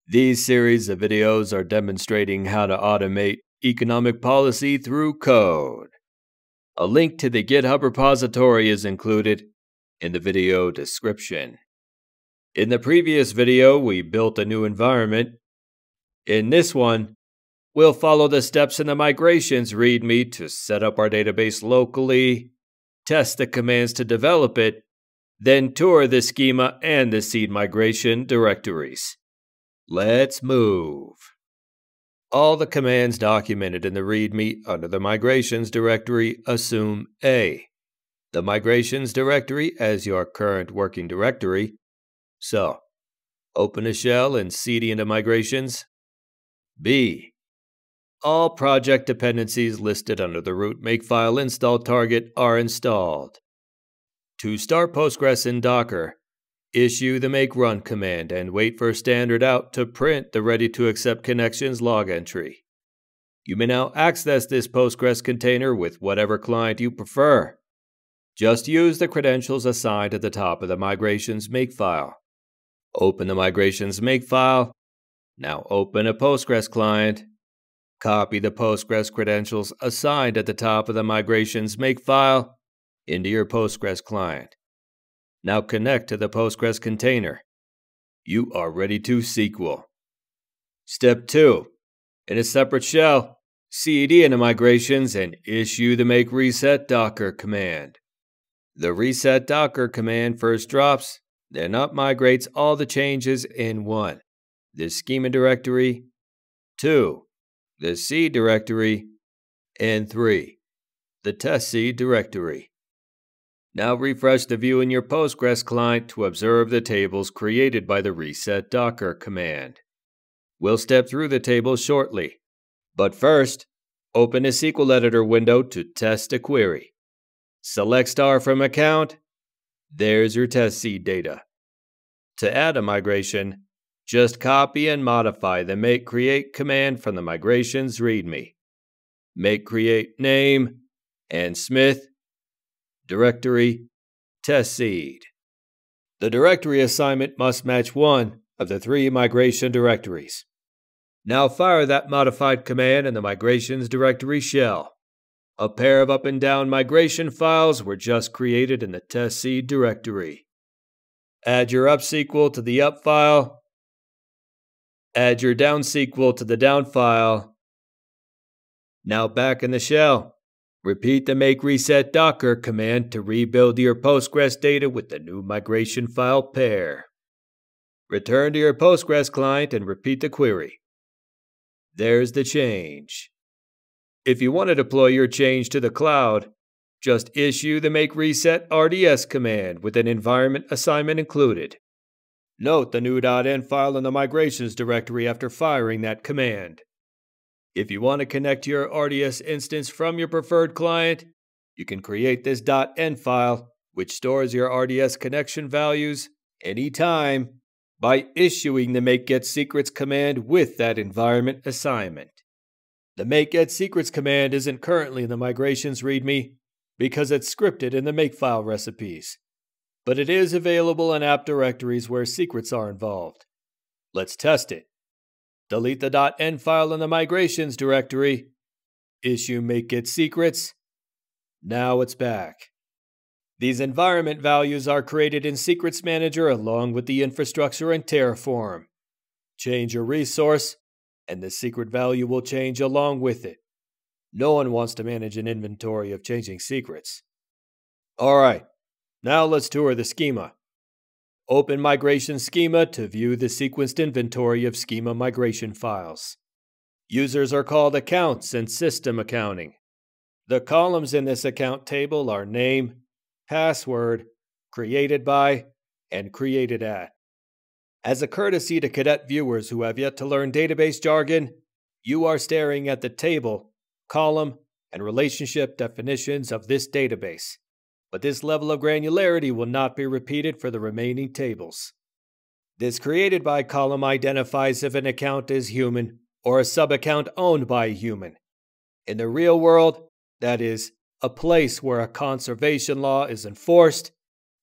These series of videos are demonstrating how to automate economic policy through code. A link to the GitHub repository is included in the video description. In the previous video, we built a new environment. In this one, we'll follow the steps in the migrations README to set up our database locally, test the commands to develop it, then tour the schema and the seed migration directories. Let's move. All the commands documented in the README under the migrations directory assume A, the migrations directory as your current working directory. So, open a shell and cd into migrations. B, all project dependencies listed under the root makefile install target are installed. To start Postgres in Docker, issue the make run command and wait for standard out to print the ready to accept connections log entry. You may now access this Postgres container with whatever client you prefer. Just use the credentials assigned at the top of the migrations makefile. Open the migrations makefile. Now open a Postgres client. Copy the Postgres credentials assigned at the top of the migrations makefile into your Postgres client. Now connect to the Postgres container. You are ready to SQL. Step 2. In a separate shell, cd into migrations and issue the make reset docker command. The reset docker command first drops, then up-migrates all the changes in 1. The schema directory, 2. The seed directory, and 3. The testseed directory. Now refresh the view in your Postgres client to observe the tables created by the reset docker command. We'll step through the tables shortly, but first, open a SQL editor window to test a query. Select star from account. There's your testseed data. To add a migration, just copy and modify the make create command from the migrations README. Make create name and Smith, directory, testseed. The directory assignment must match one of the 3 migration directories. Now fire that modified command in the migrations directory shell. A pair of up and down migration files were just created in the testseed directory. Add your up SQL to the up file. Add your down SQL to the down file. Now back in the shell. Repeat the make reset docker command to rebuild your Postgres data with the new migration file pair. Return to your Postgres client and repeat the query. There's the change. If you want to deploy your change to the cloud, just issue the make reset RDS command with an environment assignment included. Note the new .env file in the migrations directory after firing that command. If you want to connect to your RDS instance from your preferred client, you can create this .env file, which stores your RDS connection values anytime by issuing the make get secrets command with that environment assignment. The make get secrets command isn't currently in the migrations README because it's scripted in the makefile recipes, but it is available in app directories where secrets are involved. Let's test it. Delete the .env file in the migrations directory. Issue make get secrets. Now it's back. These environment values are created in Secrets Manager along with the infrastructure in Terraform. Change your resource, and the secret value will change along with it. No one wants to manage an inventory of changing secrets. Alright, now let's tour the schema. Open Migration Schema to view the sequenced inventory of schema migration files. Users are called accounts in system accounting. The columns in this account table are name, password, created by, and created at. As a courtesy to cadet viewers who have yet to learn database jargon, you are staring at the table, column, and relationship definitions of this database. But this level of granularity will not be repeated for the remaining tables. This created by column identifies if an account is human or a subaccount owned by a human. In the real world, that is, a place where a conservation law is enforced,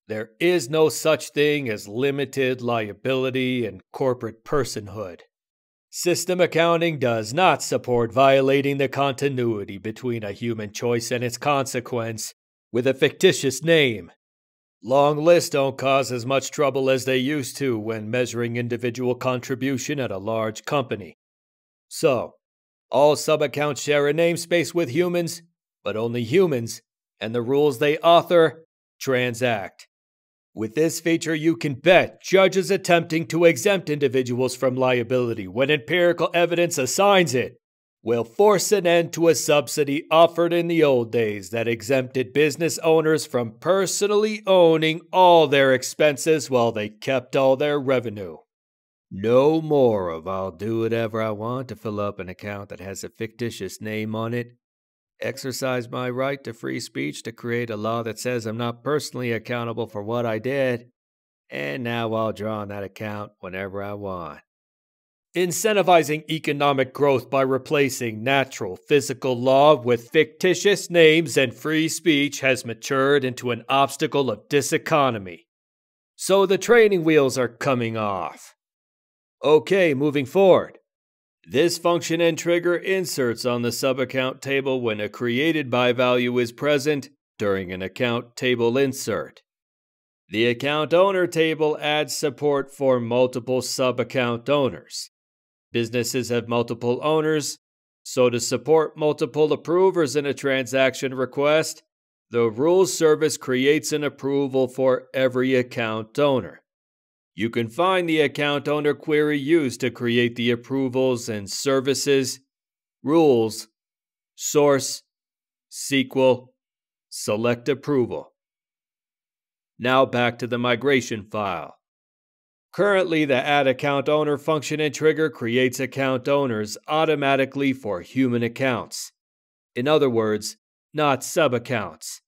there is no such thing as limited liability and corporate personhood. System accounting does not support violating the continuity between a human choice and its consequence with a fictitious name. Long lists don't cause as much trouble as they used to when measuring individual contribution at a large company. So, all subaccounts share a namespace with humans, but only humans, and the rules they author, transact. With this feature, you can bet judges attempting to exempt individuals from liability when empirical evidence assigns it will force an end to a subsidy offered in the old days that exempted business owners from personally owning all their expenses while they kept all their revenue. No more of I'll do whatever I want to fill up an account that has a fictitious name on it. Exercise my right to free speech to create a law that says I'm not personally accountable for what I did, and now I'll draw on that account whenever I want. Incentivizing economic growth by replacing natural physical law with fictitious names and free speech has matured into an obstacle of diseconomy. So the training wheels are coming off. Okay, moving forward. This function and trigger inserts on the subaccount table when a created by value is present during an account table insert. The account owner table adds support for multiple subaccount owners. Businesses have multiple owners, so to support multiple approvers in a transaction request, the rules service creates an approval for every account owner. You can find the account owner query used to create the approvals in Services, Rules, Source, SQL, Select Approval. Now back to the migration file. Currently, the Add Account Owner function and trigger creates account owners automatically for human accounts. In other words, not subaccounts.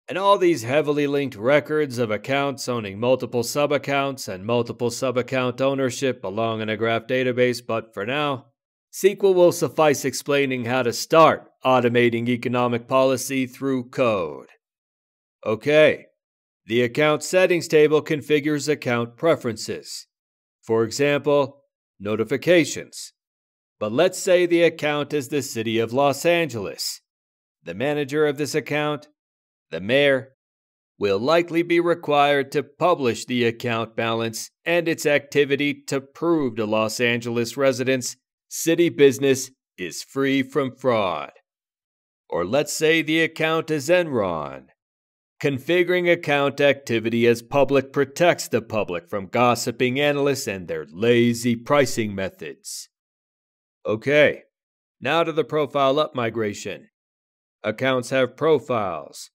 And all these heavily linked records of accounts owning multiple subaccounts and multiple subaccount ownership belong in a graph database, but for now, SQL will suffice explaining how to start automating economic policy through code. Okay, the account settings table configures account preferences. For example, notifications. But let's say the account is the City of Los Angeles. The manager of this account, the mayor, will likely be required to publish the account balance and its activity to prove to Los Angeles residents city business is free from fraud. Or let's say the account is Enron. Configuring account activity as public protects the public from gossiping analysts and their lazy pricing methods. Okay, now to the profile up migration. Accounts have profiles,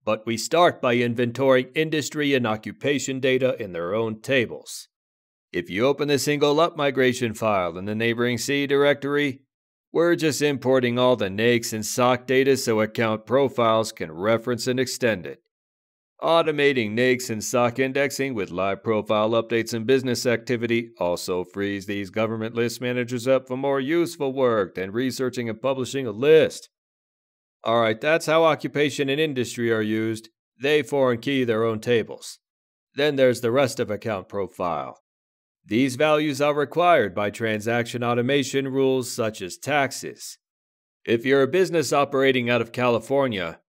but we start by inventorying industry and occupation data in their own tables. If you open the single up migration file in the neighboring C directory, we're just importing all the NAICS and SOC data so account profiles can reference and extend it. Automating NAICS and SOC indexing with live profile updates and business activity also frees these government list managers up for more useful work than researching and publishing a list. Alright, that's how occupation and industry are used. They foreign key their own tables. Then there's the rest of account profile. These values are required by transaction automation rules such as taxes. If you're a business operating out of California,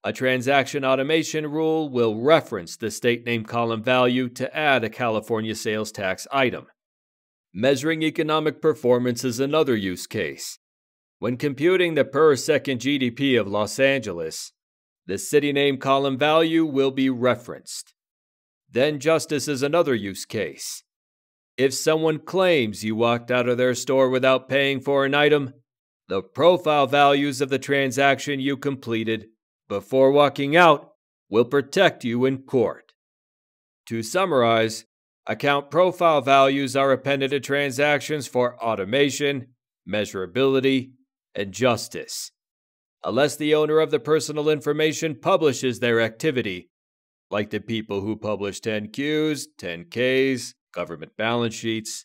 a transaction automation rule will reference the state name column value to add a California sales tax item. Measuring economic performance is another use case. When computing the per-second GDP of Los Angeles, the city name column value will be referenced. Then justice is another use case. If someone claims you walked out of their store without paying for an item, the profile values of the transaction you completed before walking out will protect you in court. To summarize, account profile values are appended to transactions for automation, measurability, and justice. Unless the owner of the personal information publishes their activity, like the people who publish 10Qs, 10Ks, government balance sheets,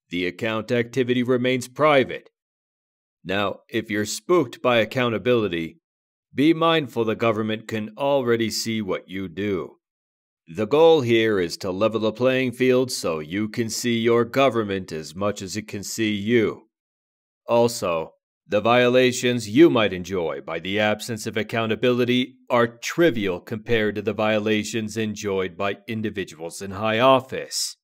the account activity remains private. Now, if you're spooked by accountability, be mindful the government can already see what you do. The goal here is to level the playing field so you can see your government as much as it can see you. Also, the violations you might enjoy by the absence of accountability are trivial compared to the violations enjoyed by individuals in high office.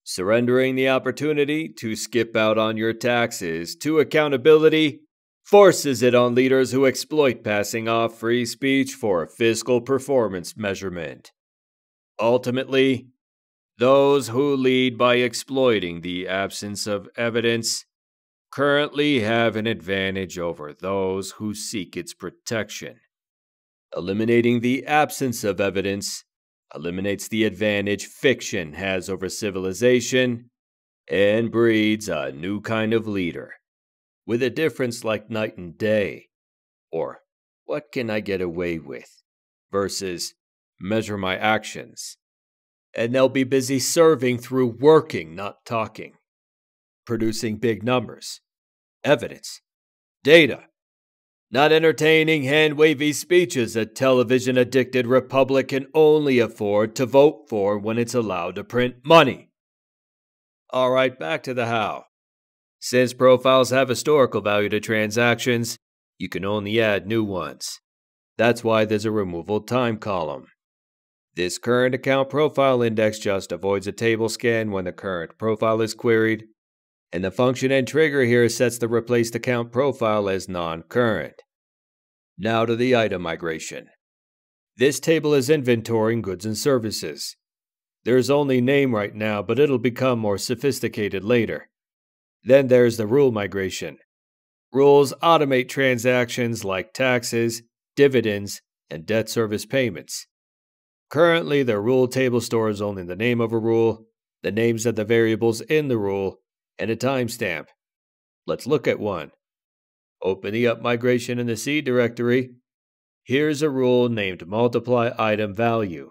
Surrendering the opportunity to skip out on your taxes to accountability forces it on leaders who exploit passing off free speech for a fiscal performance measurement. Ultimately, those who lead by exploiting the absence of evidence currently have an advantage over those who seek its protection. Eliminating the absence of evidence eliminates the advantage fiction has over civilization and breeds a new kind of leader, with a difference like night and day, or what can I get away with, versus measure my actions. And they'll be busy serving through working, not talking, producing big numbers, evidence, data, not entertaining hand-wavy speeches a television-addicted republic can only afford to vote for when it's allowed to print money. All right, back to the how. Since profiles have historical value to transactions, you can only add new ones. That's why there's a removal time column. This current account profile index just avoids a table scan when the current profile is queried, and the function and trigger here sets the replaced account profile as non-current. Now to the item migration. This table is inventorying goods and services. There's only name right now, but it'll become more sophisticated later. Then there's the rule migration. Rules automate transactions like taxes, dividends, and debt service payments. Currently, the rule table stores only the name of a rule, the names of the variables in the rule, and a timestamp. Let's look at one. Open the up migration in the seed directory. Here's a rule named multiplyItemValue,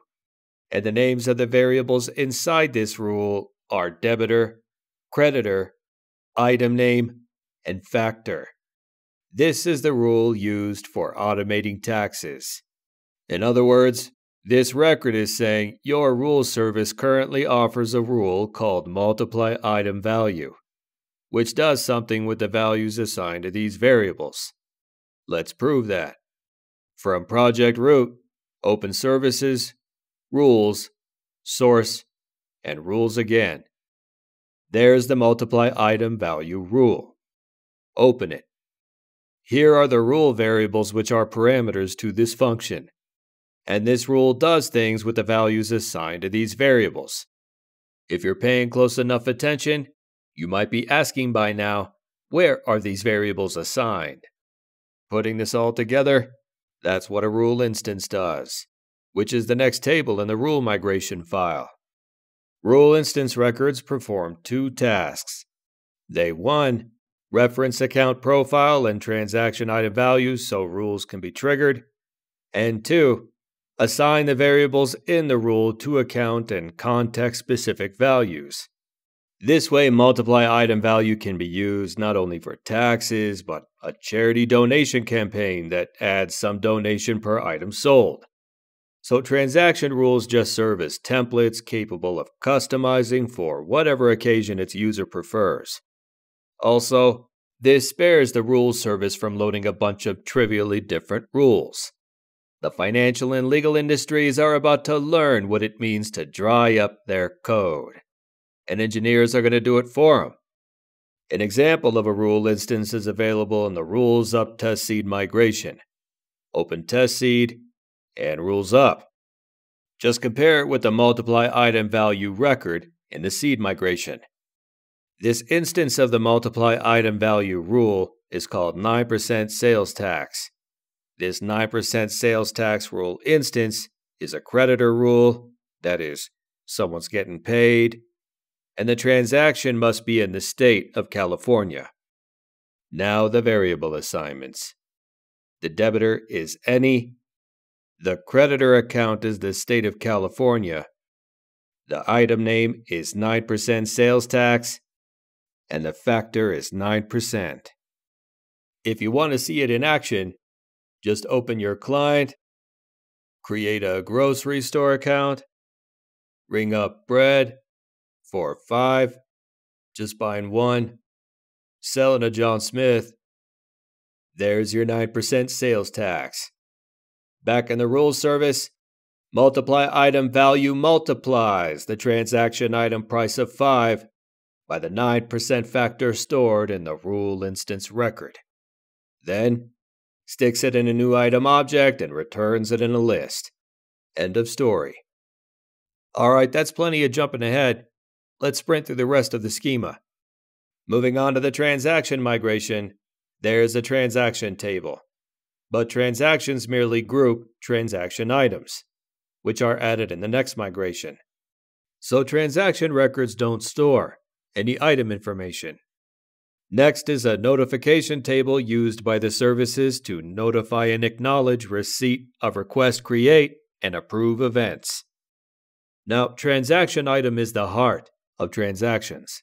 and the names of the variables inside this rule are debitor, creditor, item name, and factor. This is the rule used for automating taxes. In other words, this record is saying your rule service currently offers a rule called multiplyItemValue, which does something with the values assigned to these variables. Let's prove that. From project root, open services, rules, source, and rules again. There's the multiplyItemValue rule. Open it. Here are the rule variables which are parameters to this function. And this rule does things with the values assigned to these variables. If you're paying close enough attention, you might be asking by now, where are these variables assigned? Putting this all together, that's what a rule instance does, which is the next table in the rule migration file. Rule instance records perform two tasks. They 1. Reference account profile and transaction item values so rules can be triggered, and 2. Assign the variables in the rule to account and context-specific values. This way, multiplyItemValue can be used not only for taxes, but a charity donation campaign that adds some donation per item sold. So transaction rules just serve as templates capable of customizing for whatever occasion its user prefers. Also, this spares the rules service from loading a bunch of trivially different rules. The financial and legal industries are about to learn what it means to dry up their code, and engineers are going to do it for them. An example of a rule instance is available in the Rules Up testseed migration. Open testseed and rules up. Just compare it with the multiplyItemValue record in the seed migration. This instance of the multiplyItemValue rule is called NinePercentSalesTax. This 9% sales tax rule instance is a creditor rule, that is, someone's getting paid, and the transaction must be in the state of California. Now the variable assignments. The debitor is any, the creditor account is the state of California, the item name is 9% sales tax, and the factor is 9%. If you want to see it in action, just open your client, create a grocery store account, ring up bread for $5, just buying one, selling to John Smith. There's your 9% sales tax. Back in the rules service, multiply item value multiplies the transaction item price of 5 by the 9% factor stored in the rule instance record. Then, sticks it in a new item object and returns it in a list. End of story. Alright, that's plenty of jumping ahead. Let's sprint through the rest of the schema. Moving on to the transaction migration, there's a transaction table. But transactions merely group transaction items, which are added in the next migration. So transaction records don't store any item information. Next is a notification table used by the services to notify and acknowledge receipt of request create and approve events. Now, transaction item is the heart of transactions.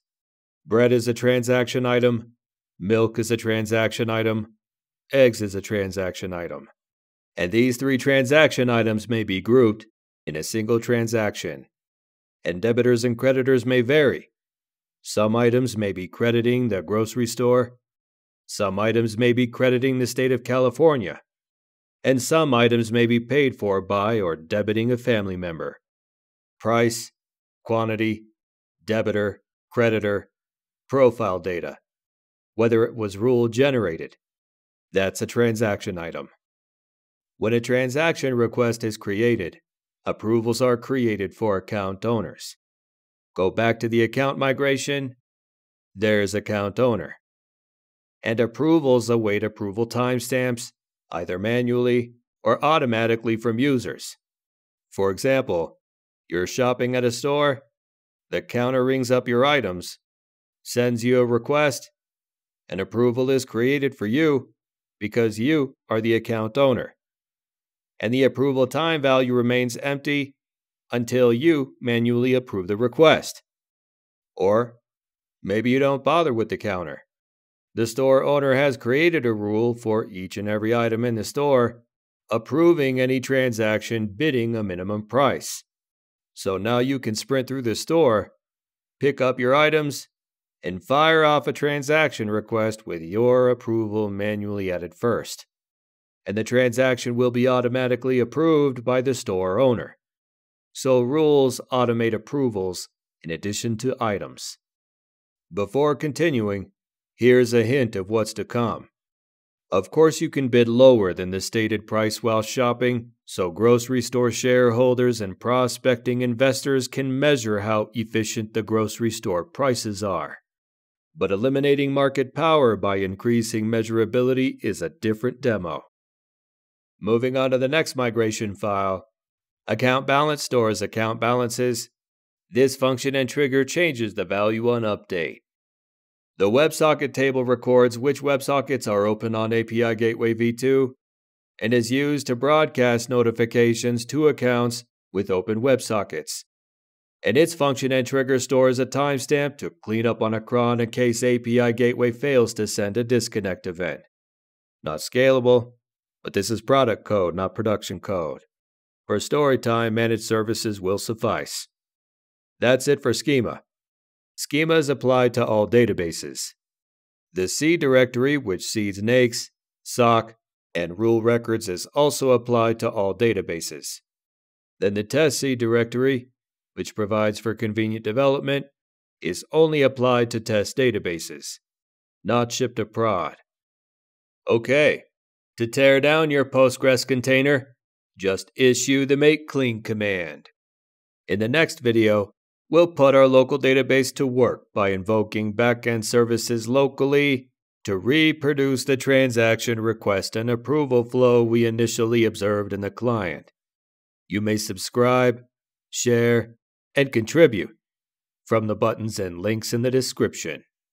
Bread is a transaction item, milk is a transaction item, eggs is a transaction item. And these 3 transaction items may be grouped in a single transaction. And debitors and creditors may vary. Some items may be crediting the grocery store, some items may be crediting the state of California, and some items may be paid for by or debiting a family member. Price, quantity, debitor, creditor, profile data, whether it was rule generated. That's a transaction item. When a transaction request is created, approvals are created for account owners. Go back to the account migration, there's account owner. And approvals await approval timestamps, either manually or automatically from users. For example, you're shopping at a store, the counter rings up your items, sends you a request, and approval is created for you because you are the account owner. And the approval time value remains empty until you manually approve the request. Or maybe you don't bother with the counter. The store owner has created a rule for each and every item in the store, approving any transaction bidding a minimum price. So now you can sprint through the store, pick up your items, and fire off a transaction request with your approval manually added first. And the transaction will be automatically approved by the store owner. So rules automate approvals in addition to items. Before continuing, here's a hint of what's to come. Of course, you can bid lower than the stated price while shopping, so grocery store shareholders and prospecting investors can measure how efficient the grocery store prices are. But eliminating market power by increasing measurability is a different demo. Moving on to the next migration file, account balance stores account balances. This function and trigger changes the value on update. The WebSocket table records which WebSockets are open on API Gateway v2 and is used to broadcast notifications to accounts with open WebSockets. And its function and trigger stores a timestamp to clean up on a cron in case API Gateway fails to send a disconnect event. Not scalable, but this is product code, not production code. For story time, managed services will suffice. That's it for schema. Schema is applied to all databases. The seed directory, which seeds NAICS, SOC, and rule records, is also applied to all databases. Then the testseed directory, which provides for convenient development, is only applied to test databases, not shipped to prod. Okay, to tear down your Postgres container, just issue the make clean command. In the next video, we'll put our local database to work by invoking backend services locally to reproduce the transaction request and approval flow we initially observed in the client. You may subscribe, share, and contribute from the buttons and links in the description.